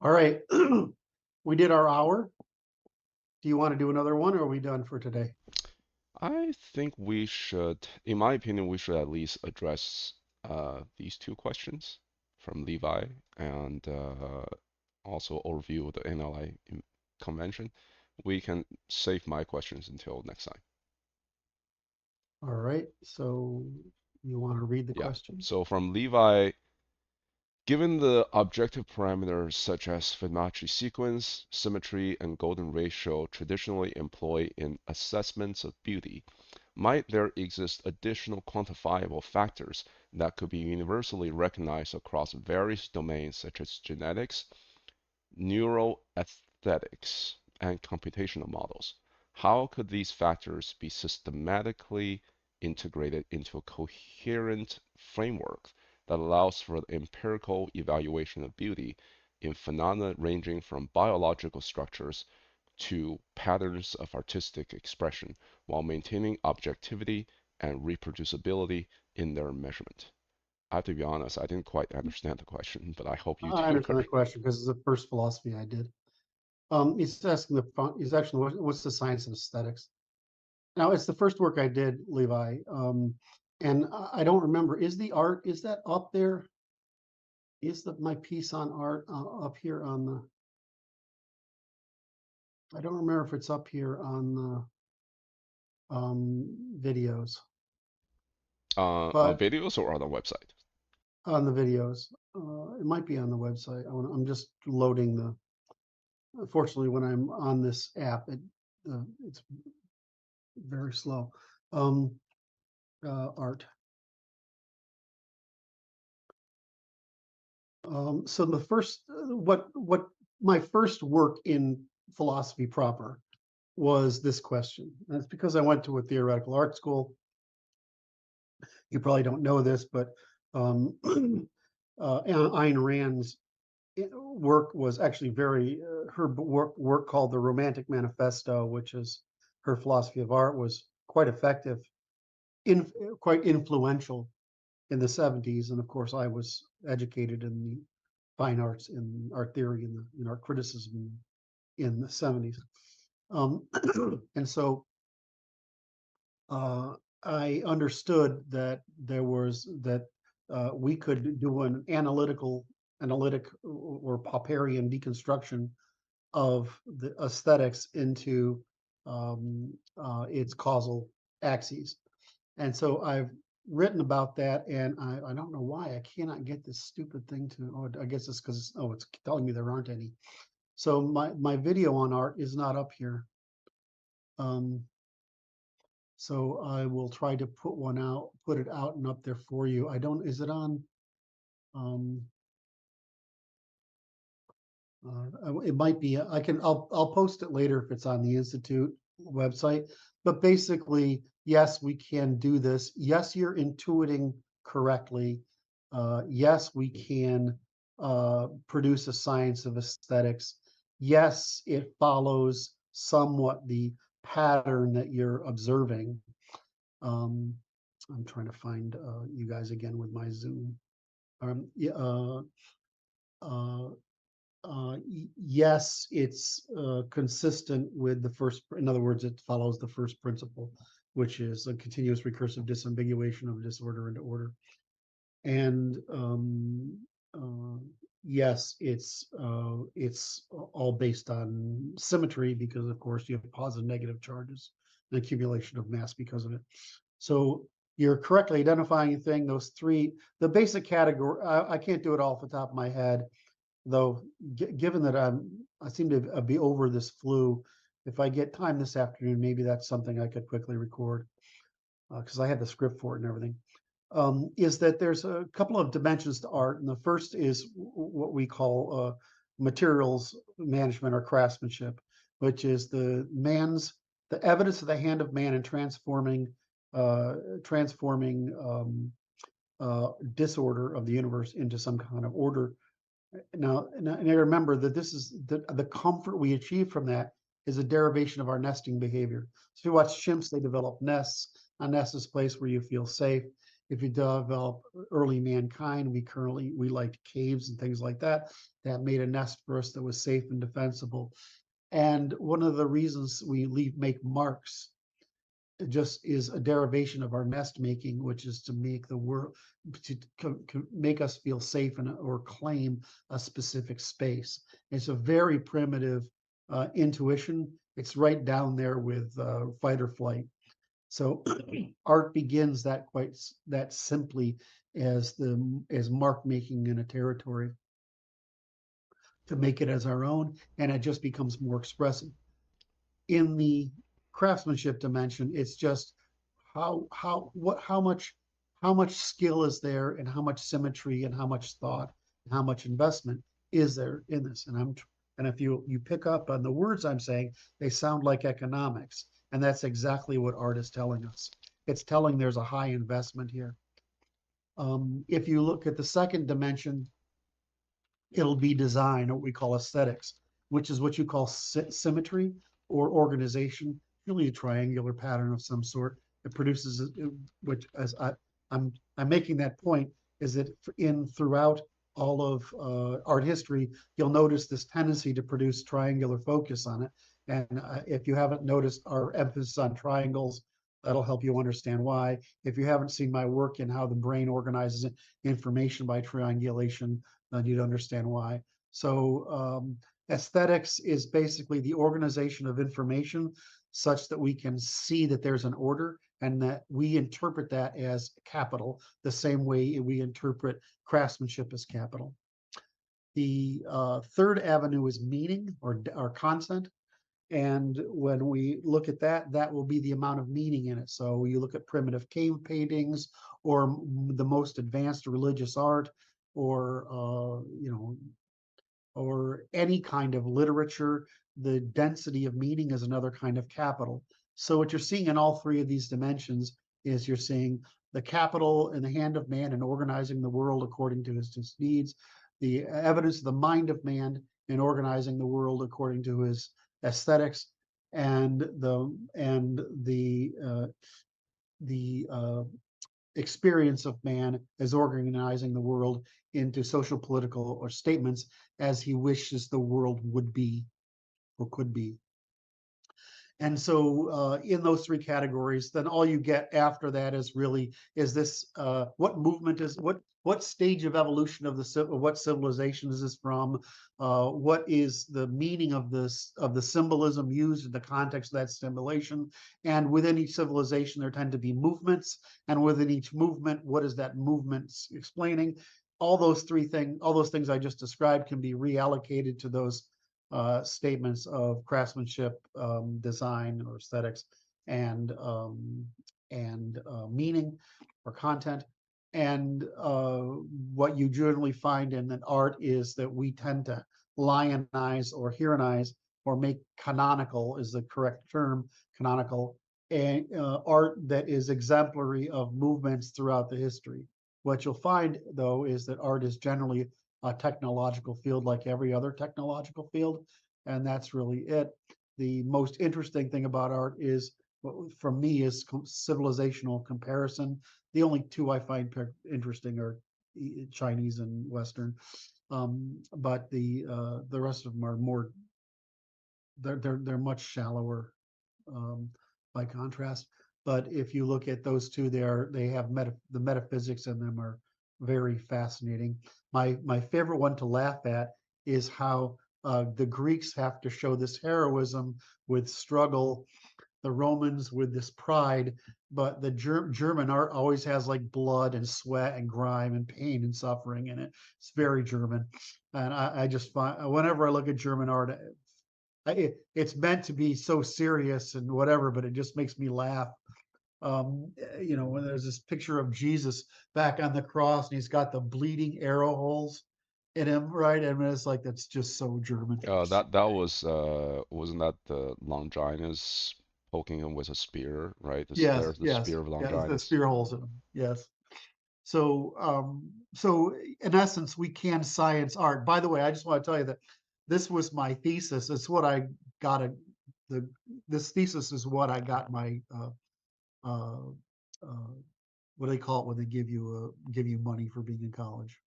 All right. We did our hour. Do you want to do another one or are we done for today? I think we should, in my opinion, we should at least address these two questions from Levi and also overview the NLI convention. We can save my questions until next time. All right. So you want to read the Yeah. questions? So from Levi, given the objective parameters such as Fibonacci sequence, symmetry, and golden ratio traditionally employed in assessments of beauty, might there exist additional quantifiable factors that could be universally recognized across various domains such as genetics, neuroaesthetics, and computational models? How could these factors be systematically integrated into a coherent framework that allows for the empirical evaluation of beauty in phenomena ranging from biological structures to patterns of artistic expression while maintaining objectivity and reproducibility in their measurement? I have to be honest, I didn't quite understand the question, but I hope you I do, understand the Curt. question because it's the first philosophy I did. He's asking he's actually, what's the science of aesthetics? Now, it's the first work I did, Levi. And I don't remember, is that up there? Is my piece on art up here on I don't remember if it's up here on the videos, On but videos or on the website? on the videos. It might be on the website. I'm just loading unfortunately, when I'm on this app, it's very slow. Um, Art. So the first, what my first work in philosophy proper was this question. That's because I went to a theoretical art school. You probably don't know this, but um, Ayn Rand's work was actually her work called the Romantic Manifesto, which is her philosophy of art, was quite effective, in quite influential in the 70s. And of course, I was educated in the fine arts, in art theory, in art criticism in the 70s. And so uh, I understood that we could do an analytic or Popperian deconstruction of the aesthetics into its causal axes. And so I've written about that, and I don't know why I cannot get this stupid thing to. Oh, I guess it's because it's telling me there aren't any. So my video on art is not up here. Um, so I will try to put it out and up there for you. I don't. Is it on? Um, it might be. I'll post it later if it's on the Institute website. But basically, yes, we can do this. Yes, you're intuiting correctly. Yes, we can produce a science of aesthetics. Yes, it follows somewhat the pattern that you're observing. Um, I'm trying to find you guys again with my Zoom. Yeah, uh, yes, it's consistent with the first. In other words, it follows the first principle, which is a continuous recursive disambiguation of disorder into order. And yes, it's all based on symmetry because, of course, you have positive and negative charges, and accumulation of mass because of it. So you're correctly identifying a thing. Those three, the basic category. I can't do it all off the top of my head, though, given that I seem to be over this flu, if I get time this afternoon, maybe that's something I could quickly record because I have the script for it and everything. Is that there's a couple of dimensions to art, and the first is what we call materials management or craftsmanship, which is the evidence of the hand of man in transforming disorder of the universe into some kind of order. Now, and I remember that this is the comfort we achieve from that is a derivation of our nesting behavior. So if you watch chimps, they develop nests. A nest is a place where you feel safe. If you develop early mankind, we liked caves and things like that. That made a nest for us that was safe and defensible. And one of the reasons we make marks, it just is a derivation of our nest making, which is to make the world, to make us feel safe or claim a specific space. It's a very primitive intuition. It's right down there with fight or flight. So art begins that simply as mark making in a territory to make it as our own, and it just becomes more expressive. In the craftsmanship dimension, it's just how much skill is there, and how much symmetry, and how much thought, and how much investment is there in this. And if you pick up on the words I'm saying, they sound like economics, and that's exactly what art is telling us. It's telling there's a high investment here. If you look at the second dimension, it'll be design, or what we call aesthetics, which is what you call symmetry or organization, really a triangular pattern of some sort. It produces, which as I'm making that point, is that throughout all of art history, you'll notice this tendency to produce triangular focus on it. And if you haven't noticed our emphasis on triangles, that'll help you understand why. If you haven't seen my work in how the brain organizes information by triangulation, then you'd understand why. So aesthetics is basically the organization of information such that we can see that there's an order, and that we interpret that as capital, the same way we interpret craftsmanship as capital. The third avenue is meaning or content. And when we look at that, that will be the amount of meaning in it. So you look at primitive cave paintings, or the most advanced religious art, or or any kind of literature. The density of meaning is another kind of capital. So what you're seeing in all three of these dimensions is you're seeing the capital in the hand of man in organizing the world according to his needs, the evidence of the mind of man in organizing the world according to his aesthetics, and the experience of man as organizing the world into social, political, or statements as he wishes the world would be or could be. And so in those three categories, then all you get after that is this what movement is, what stage of evolution of what civilization is this from? What is the meaning of the symbolism used in the context of that symbolization? And within each civilization, there tend to be movements, and within each movement, what is that movement explaining? All those things I just described can be reallocated to those statements of craftsmanship, design, or aesthetics, and meaning or content. And what you generally find in an art is that we tend to lionize or Huronize, or make canonical is the correct term, canonical, and art that is exemplary of movements throughout the history. What you'll find, though, is that art is generally a technological field like every other technological field, and that's really it. The most interesting thing about art is, for me, is civilizational comparison. The only two I find interesting are Chinese and Western, but the rest of them are more. They're much shallower by contrast. But if you look at those two, they have the metaphysics in them are very fascinating. My favorite one to laugh at is how the Greeks have to show this heroism with struggle, the Romans with this pride, but the German art always has like blood and sweat and grime and pain and suffering in it. It's very German. And I just find, whenever I look at German art, it's meant to be so serious and whatever, but it just makes me laugh. When there's this picture of Jesus back on the cross, and he's got the bleeding arrow holes in him, right? I mean, it's like, that's just so German. That was wasn't that the Longinus poking him with a spear, right? Yes, There's the yes, spear of yeah, the Longinus. spear holes in him. Yes. So in essence, we can science art. By the way, I just want to tell you that this was my thesis. It's what I got this thesis is what I got my uh, uh, what do they call it when they give you money for being in college?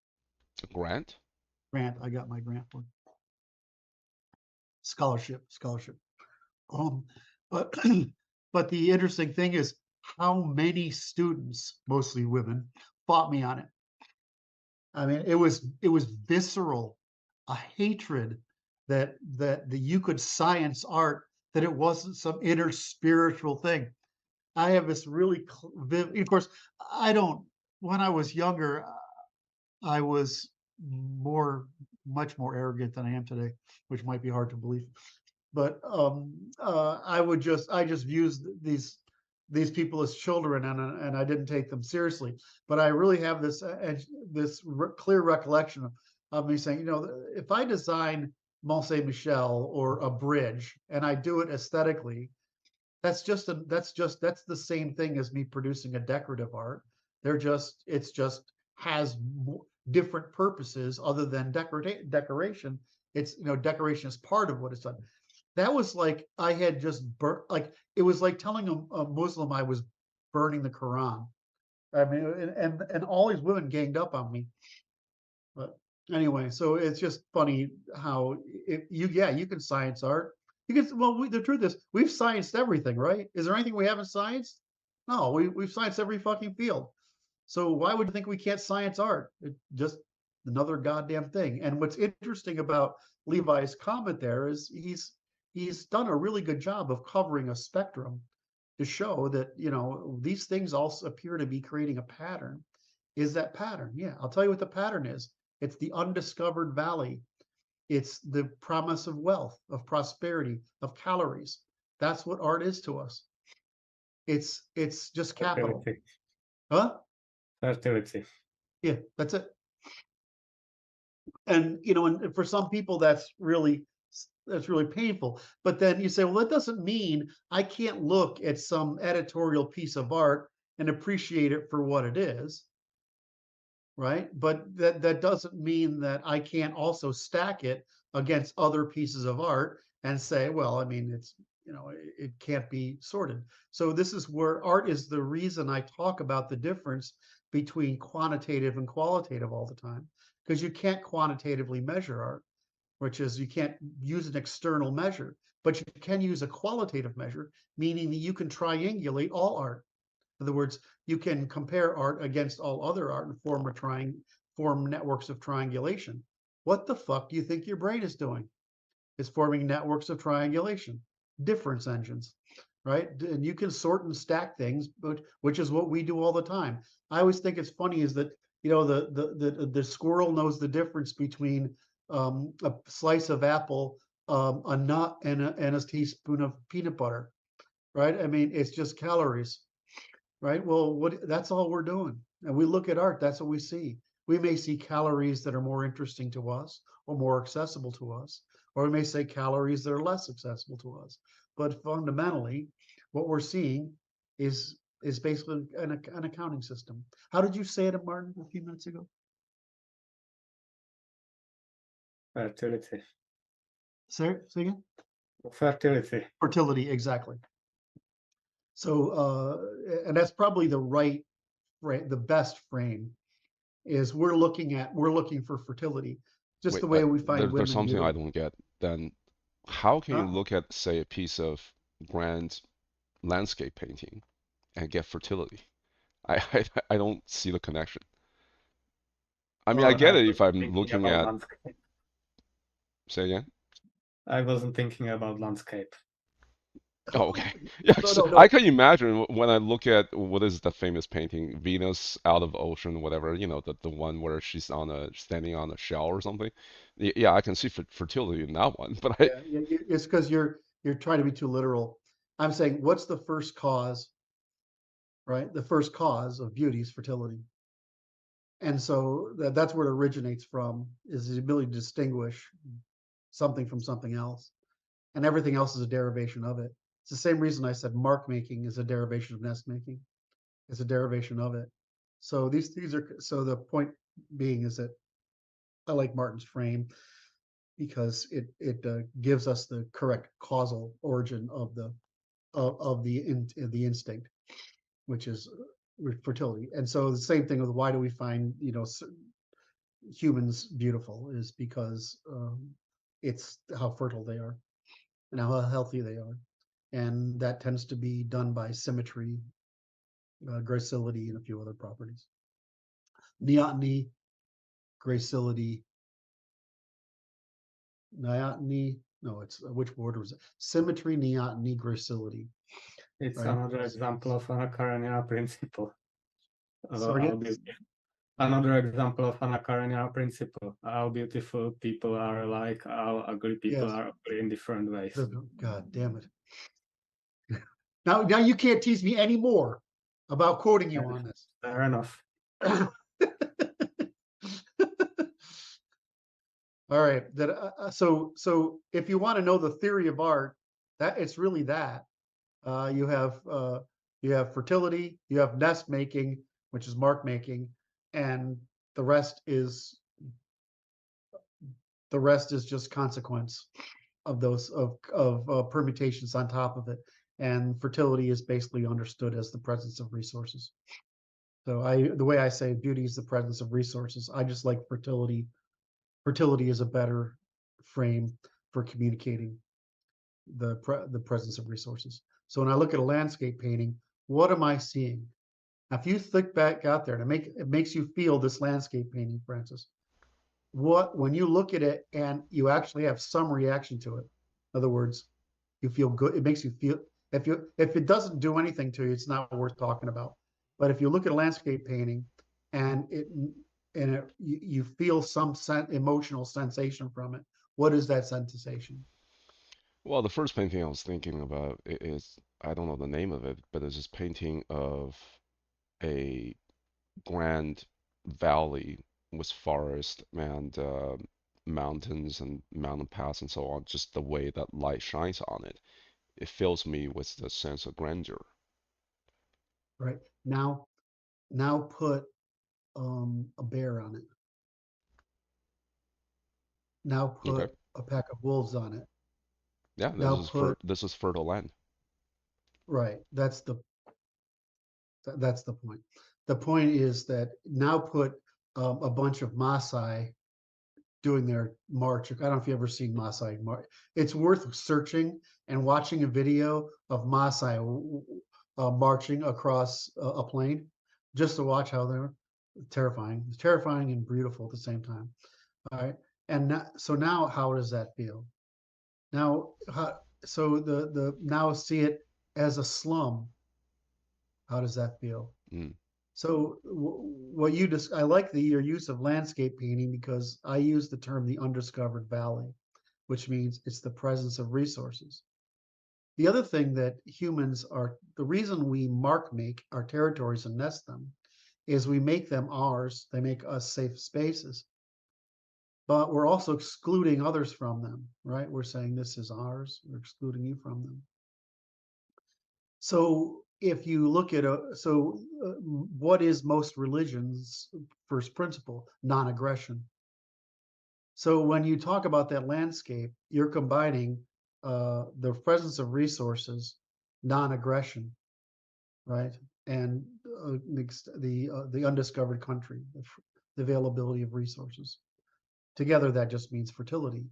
Grant? Grant. I got my grant one. Scholarship. But but the interesting thing is how many students, mostly women, fought me on it. I mean, it was visceral, a hatred that you could science art, that it wasn't some inner spiritual thing. I have this really, of course, I don't. When I was younger, I was much more arrogant than I am today, which might be hard to believe. But I just used these people as children, and I didn't take them seriously. But I really have this clear recollection of me saying, if I design Mont Saint Michel or a bridge and I do it aesthetically, that's the same thing as me producing a decorative art. It's just has different purposes other than decoration. It's decoration is part of what it's done. That was like I had just burnt, like it was like telling a Muslim I was burning the Quran. I mean, and all these women ganged up on me. But anyway, so it's just funny how you can science art. You can the truth is we've scienced everything, right? Is there anything we haven't scienced? No, we've scienced every fucking field. So why would you think we can't science art? It's just another goddamn thing. And what's interesting about Levi's comment there is he's done a really good job of covering a spectrum to show that these things also appear to be creating a pattern. Is that pattern? Yeah, I'll tell you what the pattern is. It's the undiscovered valley. It's the promise of wealth, of prosperity, of calories. That's what art is to us. It's just capital. Fertility. Huh? Fertility. Yeah, that's it. And and for some people that's really painful. But then you say, well, that doesn't mean I can't look at some editorial piece of art and appreciate it for what it is. Right? But that doesn't mean that I can't also stack it against other pieces of art and say, well, I mean, it's it can't be sorted. So this is where art is the reason I talk about the difference between quantitative and qualitative all the time, because you can't quantitatively measure art, which is you can't use an external measure, but you can use a qualitative measure, meaning that you can triangulate all art. In other words, you can compare art against all other art and form networks of triangulation. What the fuck do you think your brain is doing? It's forming networks of triangulation, difference engines, right? And you can sort and stack things, which is what we do all the time. I always think it's funny is that the squirrel knows the difference between a slice of apple, a nut, and a teaspoon of peanut butter, right? I mean, it's just calories. Right. Well, that's all we're doing. And we look at art, that's what we see. We may see calories that are more interesting to us or more accessible to us, or we may say calories that are less accessible to us. But fundamentally, what we're seeing is basically an accounting system. How did you say it, Martin, a few minutes ago? Fertility. Say again? Fertility. Fertility, exactly. So, and that's probably the best frame is we're looking for fertility, just the way we find women. There's something I don't get. Then how can you Huh? look at, say, a piece of grand landscape painting and get fertility? I don't see the connection. I mean, I get it if I'm looking at, landscape. say again? I wasn't thinking about landscape. Oh, okay. Yeah, so No. I can imagine when I look at what is the famous painting, Venus out of ocean, whatever, the one where she's standing on a shell or something. Yeah, I can see fertility in that one, but Yeah, it's because you're trying to be too literal. I'm saying, what's the first cause, right? The first cause of beauty is fertility. And so that's where it originates from, is the ability to distinguish something from something else. And everything else is a derivation of it. It's the same reason I said mark making is a derivation of nest making. It's a derivation of it. So so the point being is that I like Martin's frame because it gives us the correct causal origin of the instinct, which is with fertility. And so the same thing with why do we find, humans beautiful is because it's how fertile they are and how healthy they are. And that tends to be done by symmetry, gracility, and a few other properties. Neoteny, gracility, neoteny, no, it's which word was it? Symmetry, neoteny, gracility. It's Right. another example of Hannah-Karenina principle. Sorry, Another example of Hannah-Karenina principle. How beautiful people are alike, how ugly people Yes. are ugly in different ways. God damn it. Now you can't tease me anymore about quoting you on this. Fair enough. All right. So if you want to know the theory of art, that it's really that. You have fertility, you have nest making, which is mark making, and the rest is just consequence of those of permutations on top of it. And fertility is basically understood as the presence of resources. So the way I say beauty is the presence of resources. I just like fertility. Fertility is a better frame for communicating the presence of resources. So when I look at a landscape painting, what am I seeing? Now, if you think back out there, and it makes you feel this landscape painting, Francis. When you look at it and you actually have some reaction to it, in other words, you feel good. It makes you feel. If it doesn't do anything to you, it's not worth talking about. But if you look at a landscape painting and you feel some emotional sensation from it, what is that sensation? Well, the first painting I was thinking about is, I don't know the name of it, but it's this painting of a grand valley with forest and mountains and mountain paths and so on. Just the way that light shines on it, it fills me with the sense of grandeur. Right. Now put a bear on it. Now Okay. put a pack of wolves on it. Yeah, Now this is fertile land. right. That's the point. The point is that now put a bunch of Maasai doing their march. I don't know if you've ever seen Maasai march. It's worth searching and watching a video of Maasai marching across a plain just to watch how they're terrifying. It's terrifying and beautiful at the same time. All right. And so now how does that feel? Now, now see it as a slum. How does that feel? Mm. So what you just, I like your use of landscape painting because I use the term the undiscovered valley, which means it's the presence of resources. The other thing that humans are, the reason we make our territories and nest them is we make them ours. They make us safe spaces. But we're also excluding others from them, right? We're saying this is ours. We're excluding you from them. So if you look at what is most religions' first principle? Non-aggression. So when you talk about that landscape, you're combining the presence of resources, non-aggression, right, and the undiscovered country, the availability of resources. Together, that just means fertility.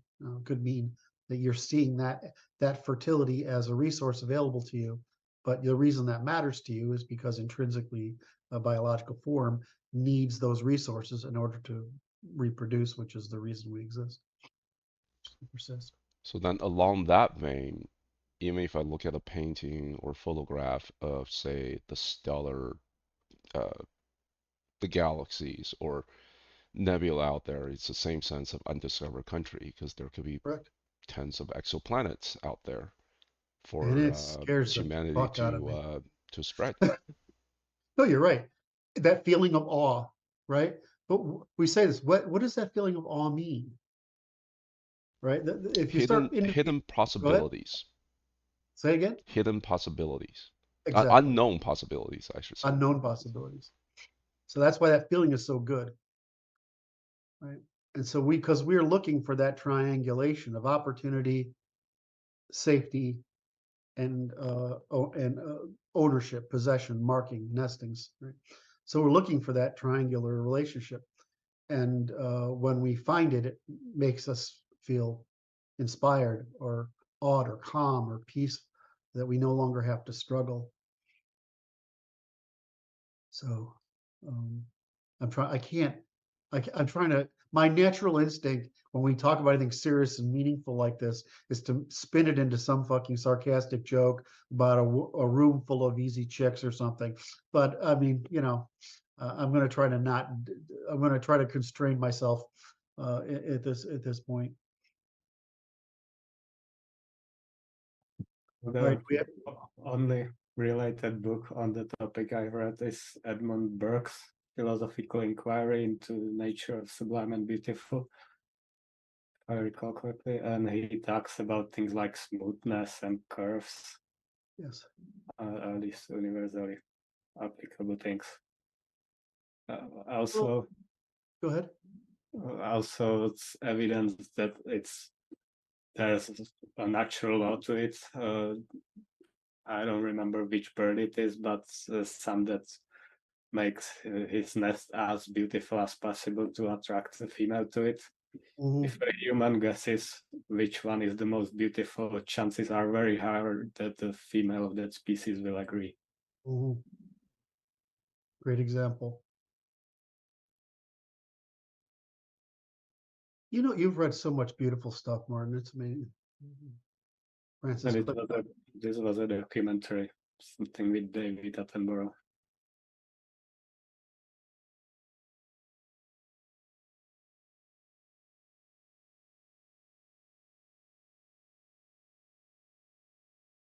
Could mean that you're seeing that fertility as a resource available to you. But the reason that matters to you is because intrinsically a biological form needs those resources in order to reproduce, which is the reason we exist. Persist. So then along that vein, even if I look at a painting or photograph of, say, uh, the galaxies or nebula out there, it's the same sense of undiscovered country because there could be Correct. tens of exoplanets out there And for it scares the humanity fuck out of me. to spread. No, you're right. That feeling of awe, right? But we say this. What does that feeling of awe mean? Right? If you start Hidden possibilities. Say again. Hidden possibilities. Exactly. Unknown possibilities, I should say. Unknown possibilities. So that's why that feeling is so good, right? And so because we're looking for that triangulation of opportunity, safety, and ownership, possession, marking, nestings. Right? So we're looking for that triangular relationship, and when we find it, it makes us feel inspired or awed or calm or peace, that we no longer have to struggle. So I'm trying to, my natural instinct when we talk about anything serious and meaningful like this is to spin it into some fucking sarcastic joke about a room full of easy chicks or something. But I mean, you know, I'm going to try to not, I'm going to try to constrain myself at this point. The Right. only related book on the topic I read is Edmund Burke's Philosophical Inquiry into Nature of Sublime and Beautiful, if I recall correctly, and he talks about things like smoothness and curves, Yes. these universally applicable things. Also, Go ahead. also it's evidence that there's a natural law to it. I don't remember which bird it is, but some that makes his nest as beautiful as possible to attract the female to it. Mhm. If a human guesses which one is the most beautiful, chances are very high that the female of that species will agree. Mhm. Great example. You know, you've read so much beautiful stuff, Martin. It's amazing. Francis And Clifton. this was a documentary, something with David Attenborough.